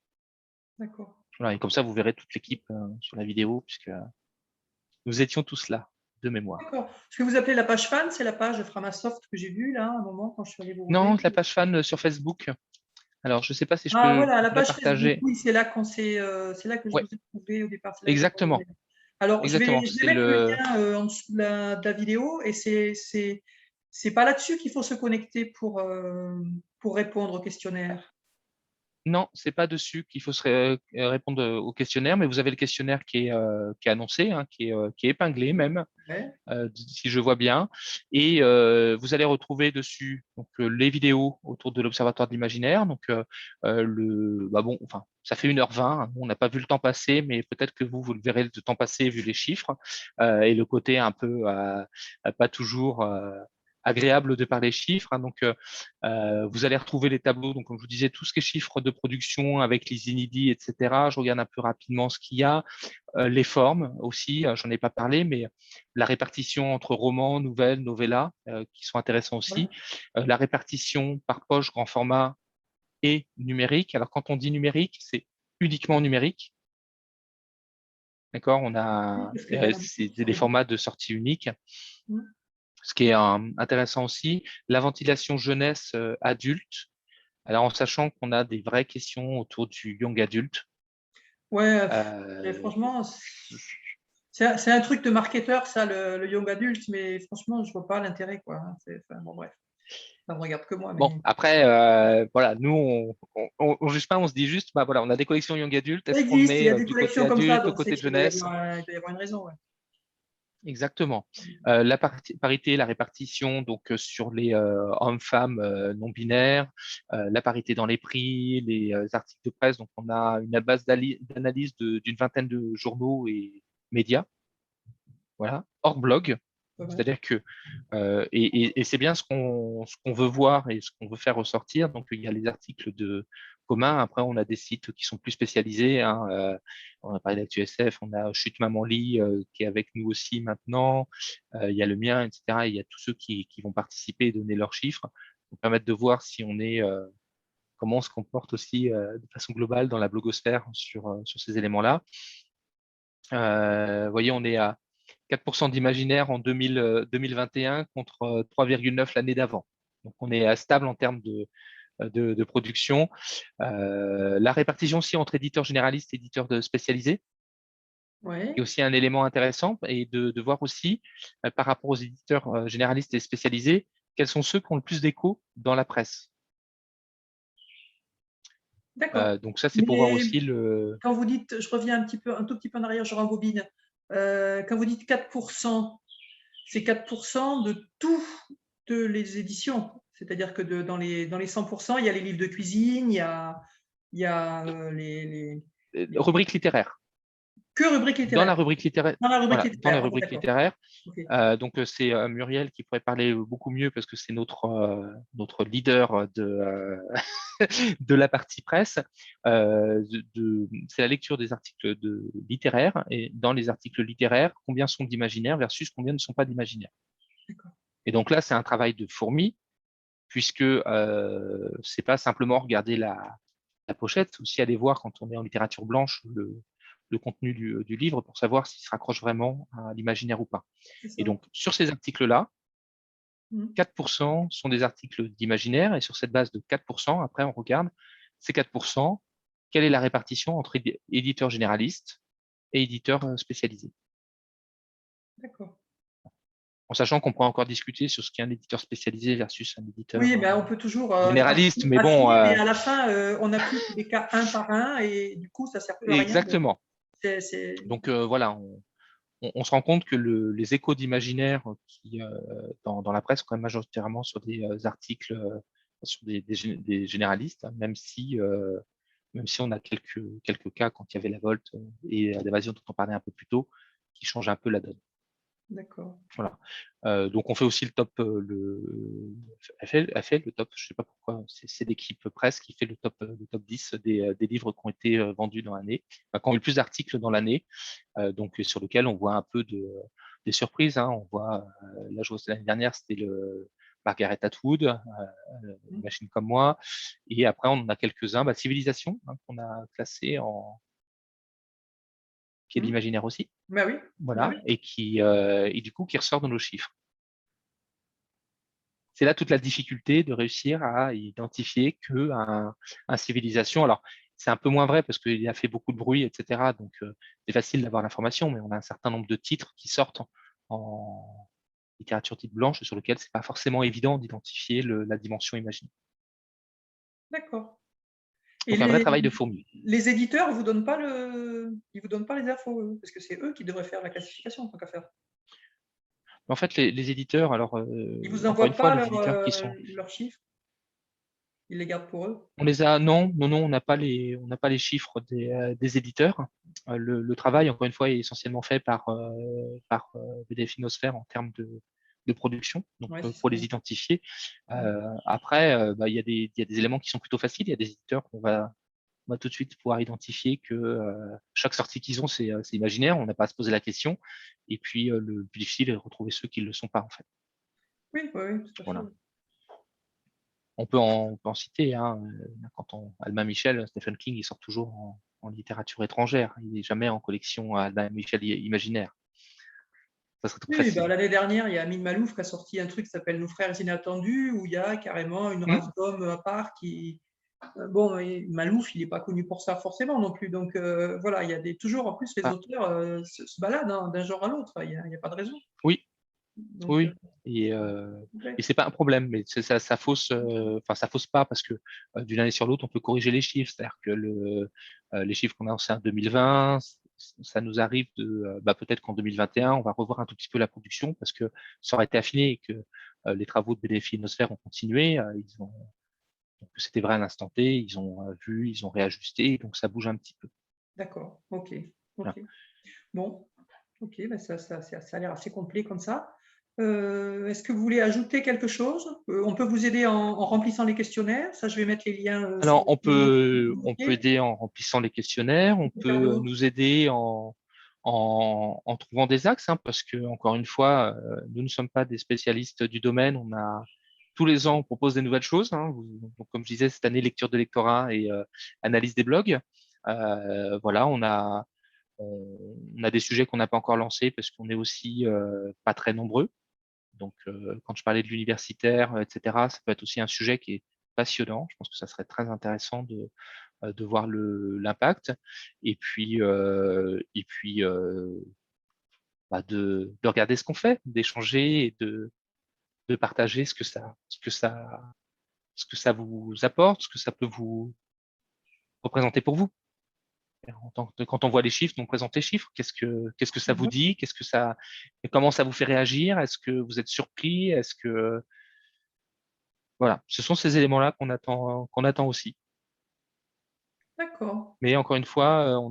S1: D'accord.
S2: Voilà, et comme ça, vous verrez toute l'équipe sur la vidéo, puisque nous étions tous là, de mémoire.
S1: D'accord. Ce que vous appelez la page fan, c'est la page de Framasoft que j'ai vue là, à un moment, quand je suis allée vous
S2: Non,
S1: ouvrir.
S2: la page fan sur Facebook. Alors, je ne sais pas si je
S1: Ah
S2: peux
S1: voilà, la
S2: vous la
S1: page Facebook,
S2: partager.
S1: oui, c'est là c'est là que je
S2: Ouais,
S1: vous ai trouvé au départ, c'est là que j'ai
S2: exactement.
S1: envoyé. Alors,
S2: Exactement.
S1: je vais
S2: C'est
S1: mettre le
S2: le.
S1: lien en dessous de la vidéo et c'est pas là-dessus qu'il faut se connecter pour répondre au questionnaire.
S2: Non, c'est pas dessus qu'il faut répondre au questionnaire, mais vous avez le questionnaire qui est annoncé, hein, qui est épinglé même,
S1: Ouais,
S2: si je vois bien. Et vous allez retrouver dessus donc, les vidéos autour de l'Observatoire de l'imaginaire. Donc, bon, enfin, ça fait 1h20. Hein, on n'a pas vu le temps passer, mais peut-être que vous le verrez le temps passer vu les chiffres et le côté un peu pas toujours agréable de par les chiffres. Hein. Donc, vous allez retrouver les tableaux. Donc, comme je vous disais, tout ce qui est chiffres de production avec les inédits, etc. Je regarde un peu rapidement ce qu'il y a. Les formes aussi, j'en ai pas parlé, mais la répartition entre romans, nouvelles, novellas, qui sont intéressants
S1: ouais,
S2: aussi. La répartition par poche, grand format et numérique. Alors, quand on dit numérique, c'est uniquement numérique. D'accord? On
S1: oui,
S2: a,
S1: parce qu'il y en a beaucoup
S2: c'est
S1: qui sont
S2: des
S1: réduits.
S2: formats de sortie unique.
S1: Mm.
S2: Ce qui est intéressant aussi, la ventilation jeunesse adulte. Alors, en sachant qu'on a des vraies questions autour du young adulte.
S1: Ouais,
S2: Euh,
S1: franchement, c'est un truc de marketeur, ça, le young adulte, mais franchement, je vois pas l'intérêt, quoi. Hein. Enfin, bon, bref, ça ne regarde que moi,
S2: Bon,
S1: mais.
S2: après, voilà, nous, on juge pas, on se dit juste, bah voilà, on a des collections young adultes,
S1: Ça
S2: est-ce qu'on le
S1: existe, il y
S2: met
S1: a des
S2: du côté
S1: collections comme ça,
S2: adulte, au
S1: donc c'est
S2: côté de
S1: qu'il
S2: jeunesse?
S1: il doit y avoir une raison, ouais.
S2: Exactement. La parité, la répartition, donc sur les hommes-femmes non binaires, la parité dans les prix, les articles de presse. Donc, on a une base d'analyse d'une vingtaine de journaux et médias, voilà, hors blog.
S1: Pas mal.
S2: C'est-à-dire que, et c'est bien ce qu'on veut voir et ce qu'on veut faire ressortir. Donc, il y a les articles communs. Après, on a des sites qui sont plus spécialisés. Hein. On a parlé d'ActuSF, on a Chute Maman Lit qui est avec nous aussi maintenant. Il y a le mien, etc. Il y a tous ceux qui vont participer et donner leurs chiffres pour permettre de voir si on est, comment on se comporte aussi de façon globale dans la blogosphère sur ces éléments-là. Vous voyez, on est à 4% d'imaginaire en 2021 contre 3,9 l'année d'avant. Donc, on est stable en termes de production. La répartition aussi entre éditeurs généralistes et éditeurs spécialisés est
S1: Ouais,
S2: aussi un élément intéressant et de voir aussi par rapport aux éditeurs généralistes et spécialisés, quels sont ceux qui ont le plus d'écho dans la presse.
S1: d'accord.
S2: Donc ça, c'est pour voir
S1: Mais
S2: aussi le.
S1: quand vous dites, je reviens un tout petit peu en arrière, je rembobine. Quand vous dites 4%, c'est 4% de toutes les éditions. C'est-à-dire que dans les 100%, il y a les livres de cuisine, il y a
S2: Rubrique littéraire.
S1: que rubrique
S2: Dans la
S1: littéraire.
S2: rubrique littéraire,
S1: Dans la rubrique
S2: voilà, dans les
S1: littéraire. Ah bon,
S2: rubriques
S1: d'accord.
S2: littéraires.
S1: Ok.
S2: Donc, c'est Muriel qui pourrait parler beaucoup mieux parce que c'est notre leader de la partie presse. C'est la lecture des articles littéraires et dans les articles littéraires, combien sont d'imaginaires versus combien ne sont pas d'imaginaires.
S1: D'accord.
S2: Et donc là, c'est un travail de fourmi puisque c'est pas simplement regarder la pochette, aussi aller voir quand on est en littérature blanche le contenu du livre pour savoir s'il se raccroche vraiment à l'imaginaire ou pas.
S1: C'est
S2: Et
S1: ça.
S2: donc, sur ces articles-là,
S1: Mhm.
S2: 4% sont des articles d'imaginaire, et sur cette base de 4%, après, on regarde ces 4%, quelle est la répartition entre éditeurs généralistes et éditeurs spécialisés.
S1: D'accord.
S2: En sachant qu'on pourra encore discuter sur ce qu'est un éditeur spécialisé versus un éditeur
S1: Oui, ben, on peut toujours
S2: généraliste, mais bon,
S1: affiner, mais à la fin, on applique les cas un par un et du coup, ça ne sert plus à rien.
S2: exactement.
S1: C'est.
S2: Donc voilà, on se rend compte que les échos d'imaginaire qui dans la presse sont quand même majoritairement sur des articles sur des généralistes, hein, même si on a quelques cas quand il y avait la Volt et l'évasion dont on parlait un peu plus tôt, qui changent un peu la donne.
S1: D'accord.
S2: Voilà. Donc on fait aussi le top, elle fait le top, je sais pas pourquoi, c'est l'équipe presse qui fait le top 10 des livres qui ont été vendus dans l'année, enfin, qui ont eu le plus d'articles dans l'année, donc sur lequel on voit un peu des surprises. Hein. On voit, là, je vois l'année dernière, c'était le Margaret Atwood, Une
S1: Mhm.
S2: machine comme moi, et après on en a quelques-uns, Civilisation, hein, qu'on a classé qui est de
S1: Mhm.
S2: l'imaginaire aussi,
S1: Ben oui, ben
S2: voilà,
S1: oui.
S2: et du coup qui ressort dans nos chiffres. c'est là toute la difficulté de réussir à identifier un civilisation. Alors, c'est un peu moins vrai parce qu'il a fait beaucoup de bruit, etc. Donc, c'est facile d'avoir l'information, mais on a un certain nombre de titres qui sortent en littérature dite blanche sur lequel c'est pas forcément évident d'identifier la dimension imaginée.
S1: D'accord. Et
S2: Donc, un vrai travail de fourmi.
S1: les éditeurs ils vous donnent pas les infos, eux, parce que c'est eux qui devraient faire la classification, tant qu'à faire.
S2: En fait, les éditeurs, alors,
S1: Ils vous
S2: encore une
S1: envoient
S2: fois,
S1: pas
S2: les éditeurs qui sont
S1: leurs chiffres, ils les gardent pour eux.
S2: on les a, non, non, non, on n'a pas les chiffres des éditeurs. Le travail, encore une fois, est essentiellement fait par BDF Innosphère en termes de production, donc
S1: Ouais, c'est
S2: pour
S1: ça.
S2: les identifier.
S1: Ouais.
S2: Après, bah, il y a des éléments qui sont plutôt faciles. Il y a des éditeurs on va tout de suite pouvoir identifier que chaque sortie qu'ils ont, c'est imaginaire. On n'a pas à se poser la question. Et puis, le plus difficile est de retrouver ceux qui ne le sont pas, en fait.
S1: Oui, oui, oui, tout à fait.
S2: Voilà. On peut en citer, hein, Albin Michel, Stephen King, il sort toujours en littérature étrangère. Il n'est jamais en collection Albin Michel imaginaire. Ça serait trop
S1: Oui, bah,
S2: facile.
S1: l'année dernière, il y a Amin Malouf qui a sorti un truc qui s'appelle Nos frères inattendus, où il y a carrément une race d'hommes à part qui. Bon, et Malouf, il n'est pas connu pour ça forcément non plus. Donc voilà, il y a toujours, en plus, les
S2: Ah,
S1: auteurs se baladent hein, d'un genre à l'autre. Il n'y a pas de raison.
S2: oui,
S1: Donc,
S2: oui.
S1: ouais.
S2: Et c'est pas un problème, mais ça fausse, enfin ça fausse pas parce que d'une année sur l'autre, on peut corriger les chiffres. C'est-à-dire que les chiffres qu'on a en 2020, ça nous arrive bah, peut-être qu'en 2021, on va revoir un tout petit peu la production parce que ça aurait été affiné et que les travaux de BDF Innosphère ont continué. Donc, c'était vrai à l'instant T, ils ont vu, ils ont réajusté, donc ça bouge un petit peu.
S1: D'accord, ok,
S2: Voilà.
S1: ok. Bon, ok, ben ça a l'air assez complet comme ça. Est-ce que vous voulez ajouter quelque chose? On peut vous aider en remplissant les questionnaires. Ça, je vais mettre les liens sur
S2: Alors,
S1: le site
S2: on peut
S1: communiqué.
S2: aider en remplissant les questionnaires, on
S1: On peut faire
S2: peut
S1: d'autres.
S2: nous aider en trouvant des axes, hein, parce que, encore une fois, nous ne sommes pas des spécialistes du domaine. Tous les ans, on propose des nouvelles choses, hein. Donc, comme je disais, cette année, lecture de lectorat et analyse des blogs. Voilà, on a des sujets qu'on n'a pas encore lancés parce qu'on est aussi pas très nombreux. Donc, quand je parlais de l'universitaire, etc., ça peut être aussi un sujet qui est passionnant. Je pense que ça serait très intéressant de voir l'impact et puis bah, de regarder ce qu'on fait, d'échanger et de partager ce que ça vous apporte, ce que ça peut vous représenter pour vous. Quand on voit les chiffres, on présente les chiffres. Qu'est-ce que ça vous
S1: Mhm.
S2: dit? Comment ça vous fait réagir? Est-ce que vous êtes surpris? Voilà, ce sont ces éléments-là qu'on attend aussi.
S1: D'accord.
S2: Mais encore une fois,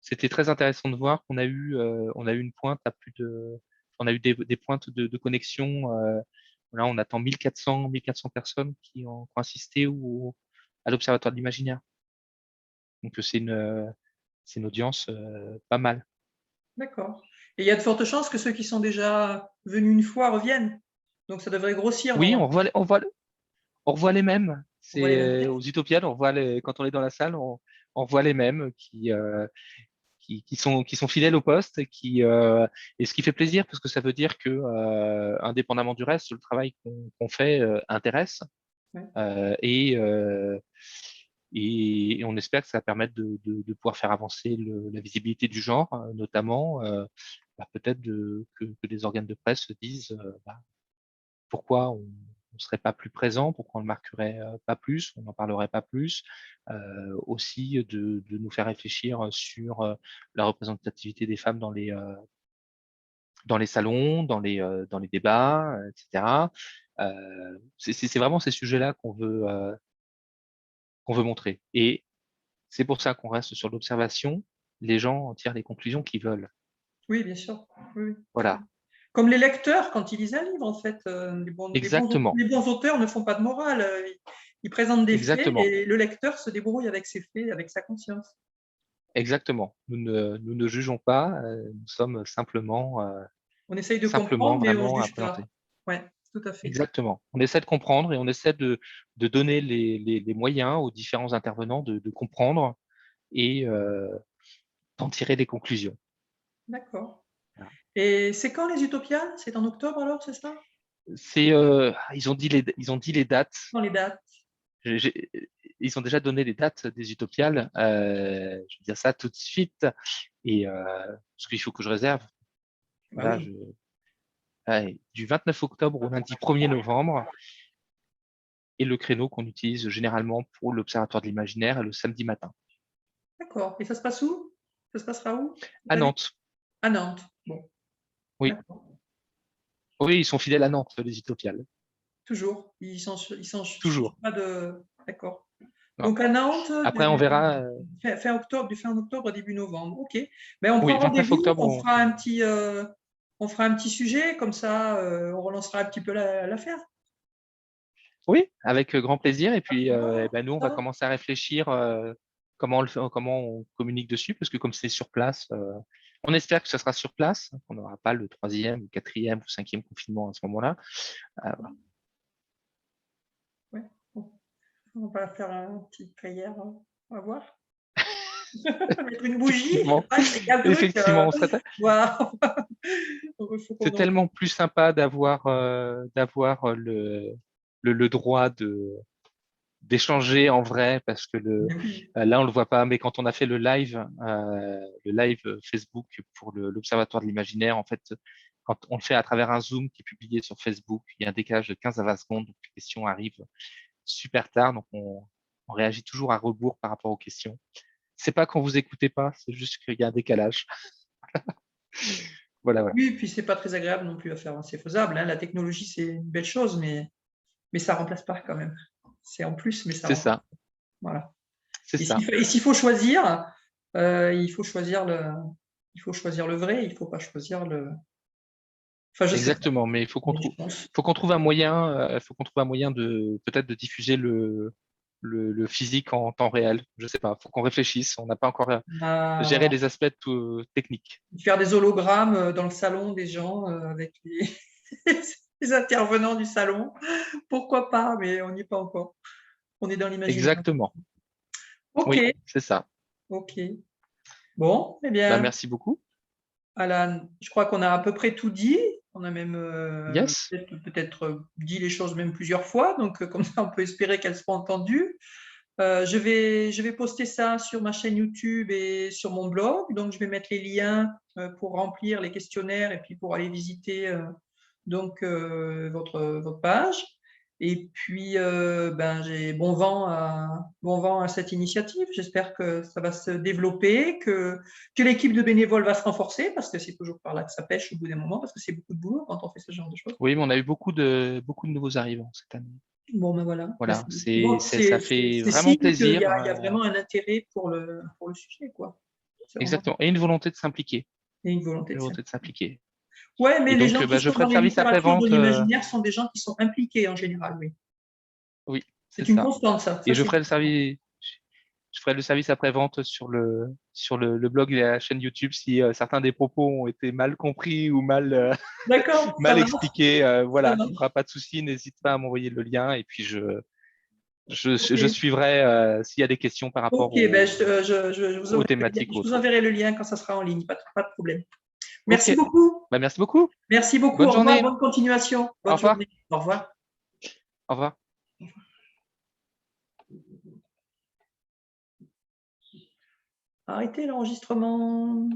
S2: c'était très intéressant de voir on a eu une pointe à on a eu des pointes de connexion. Là, on attend 1400 personnes qui ont assisté à l'Observatoire de l'Imaginaire. Donc, c'est une audience pas mal.
S1: D'accord. Et il y a de fortes chances que ceux qui sont déjà venus une fois reviennent. Donc ça devrait grossir
S2: Oui,
S1: normalement.
S2: on revoit les mêmes.
S1: On voit les mêmes
S2: C'est
S1: têtes.
S2: aux Utopiales, quand on est dans la salle, on revoit les mêmes qui sont fidèles au poste et ce qui fait plaisir parce que ça veut dire que indépendamment du reste, le travail qu'on fait intéresse
S1: Ouais.
S2: euh, et, euh, et on espère que ça va permettre de pouvoir faire avancer la visibilité du genre, notamment bah, peut-être que des organes de presse se disent bah, pourquoi on ne serait pas plus présent, pourquoi on ne marquerait pas plus, on n'en parlerait pas plus, aussi de nous faire réfléchir sur la représentativité des femmes dans les salons, dans les débats, etc. C'est vraiment ces sujets-là qu'on veut montrer. Et c'est pour ça qu'on reste sur l'observation. Les gens en tirent les conclusions qu'ils veulent.
S1: Oui, bien sûr. Oui, oui.
S2: Voilà,
S1: Comme les lecteurs quand ils lisent un livre, en fait.
S2: exactement,
S1: Les bons auteurs ne font pas de morale. Ils présentent des faits
S2: exactement,
S1: et le lecteur se débrouille avec ses faits, avec sa conscience.
S2: exactement. Nous ne jugeons pas, nous sommes
S1: On essaye de
S2: simplement
S1: comprendre, mais on ne
S2: vraiment à
S1: juge pas.
S2: présenter.
S1: Oui, tout à fait.
S2: Exactement. On essaie de comprendre et on essaie de donner les moyens aux différents intervenants de comprendre et d'en tirer des conclusions.
S1: D'accord.
S2: Voilà.
S1: Et c'est quand les Utopiales? C'est en octobre alors, c'est ça?
S2: ils ont dit les dates.
S1: Dans les dates.
S2: J'ai- Ils ont déjà donné les dates des Utopiales. Je vais dire ça tout de suite. Et parce qu'il faut que je réserve.
S1: Bah
S2: Là,
S1: oui.
S2: ouais, du 29 octobre au lundi 1er novembre. Et le créneau qu'on utilise généralement pour l'Observatoire de l'Imaginaire est le samedi matin.
S1: D'accord. Et ça se passe où? Ça se passera où cette
S2: À
S1: année?
S2: Nantes.
S1: À Nantes. Bon,
S2: Oui.
S1: d'accord.
S2: Oui, ils sont fidèles à Nantes, les Utopiales.
S1: Toujours.
S2: Toujours.
S1: Pas de. D'accord.
S2: Non.
S1: Donc à Nantes,
S2: Après, on verra.
S1: fin octobre, du fin octobre, début novembre. OK. Ben, on
S2: Oui,
S1: prend
S2: 29
S1: rendez-vous,
S2: octobre.
S1: on fera un petit sujet, comme ça, on relancera un petit peu l'affaire.
S2: Oui, avec grand plaisir. Et puis,
S1: Voilà,
S2: eh ben, nous, on
S1: ça
S2: va
S1: va.
S2: commencer à réfléchir comment comment on communique dessus, parce que comme c'est sur place, on espère que ce sera sur place, qu'on n'aura pas le troisième, ou quatrième ou cinquième confinement à ce moment-là. Voilà.
S1: Ouais. Bon. On va faire une petite prière, on va voir. Mettre une bougie.
S2: Effectivement,
S1: Ah, c'est un truc.
S2: effectivement,
S1: Voilà. Faut
S2: c'est
S1: qu'on en-
S2: tellement plus sympa d'avoir le droit d'échanger en vrai parce que
S1: Mais oui.
S2: là on le voit pas, mais quand on a fait le live Facebook pour l'Observatoire de l'Imaginaire, en fait, quand on le fait à travers un Zoom qui est publié sur Facebook, il y a un décalage de 15 à 20 secondes, donc les questions arrivent super tard, donc on réagit toujours à rebours par rapport aux questions. C'est pas quand vous écoutez pas, c'est juste qu'il y a un décalage. Voilà, voilà.
S1: Oui, puis c'est pas très agréable non plus à faire. C'est faisable, hein. La technologie, c'est une belle chose, mais ça remplace pas quand même. C'est en plus, mais ça
S2: C'est
S1: remplace.
S2: ça,
S1: Voilà.
S2: c'est ça.
S1: Et s'il faut choisir, il faut choisir il faut choisir le vrai. Il faut pas choisir le. Enfin, je sais pas.
S2: Exactement, mais
S1: Mais je pense.
S2: faut qu'on trouve un moyen, faut qu'on trouve un moyen de peut-être de diffuser le physique en temps réel. Je sais pas, faut qu'on réfléchisse. On n'a pas encore géré
S1: Voilà.
S2: les aspects techniques.
S1: Faire des hologrammes dans le salon des gens avec les intervenants du salon. Pourquoi pas, mais on n'y est pas encore. On est dans l'imaginaire.
S2: Exactement.
S1: Ok,
S2: Oui, c'est ça.
S1: ok. Bon, eh
S2: Bah,
S1: bien,
S2: merci beaucoup.
S1: Alan, je crois qu'on a à peu près tout dit. On a même
S2: Yes.
S1: peut-être dit les choses même plusieurs fois, donc comme ça on peut espérer qu'elles seront entendues. Je vais poster ça sur ma chaîne YouTube et sur mon blog, donc je vais mettre les liens pour remplir les questionnaires et puis pour aller visiter votre page. Et puis, ben, j'ai bon vent à cette initiative. J'espère que ça va se développer, que l'équipe de bénévoles va se renforcer, parce que c'est toujours par là que ça pêche au bout d'un moment, parce que c'est beaucoup de boulot quand on fait ce genre de choses.
S2: Oui, mais on a eu beaucoup de nouveaux arrivants cette année.
S1: Bon, ben voilà. Ben,
S2: Voilà,
S1: bon,
S2: ça fait
S1: c'est
S2: vraiment
S1: signe
S2: plaisir.
S1: il y a vraiment un intérêt pour le sujet, quoi. C'est vraiment
S2: Exactement. Et une volonté de s'impliquer.
S1: il y a une volonté
S2: Une
S1: de ça.
S2: volonté de s'impliquer.
S1: Ouais, mais
S2: Et
S1: les
S2: donc,
S1: gens qui
S2: bah, je
S1: sont
S2: ferai
S1: dans
S2: le
S1: les
S2: service
S1: littératures de
S2: après-vente.
S1: l'imaginaire sont des gens qui sont impliqués en général, oui.
S2: Oui, c'est
S1: C'est une
S2: ça.
S1: constante, ça.
S2: Et
S1: Ça, c'est
S2: je ferai le service après-vente sur le blog et la chaîne YouTube si certains des propos ont été mal compris ou
S1: d'accord, ça
S2: mal
S1: marche,
S2: expliqués.
S1: ça
S2: Voilà, il n'y
S1: marche.
S2: aura pas de souci. N'hésite pas à m'envoyer le lien et puis je
S1: Ok,
S2: suivrai s'il y a des questions par rapport
S1: ok, ben
S2: aux thématiques
S1: je vous
S2: autres.
S1: enverrai le lien quand ça sera en ligne, pas de problème.
S2: Ok,
S1: Merci beaucoup.
S2: bah, merci beaucoup.
S1: Merci beaucoup.
S2: Bonne
S1: Au revoir,
S2: journée.
S1: bonne continuation.
S2: Au
S1: Bonne
S2: revoir.
S1: journée. Au revoir.
S2: Au revoir.
S1: Arrêtez l'enregistrement.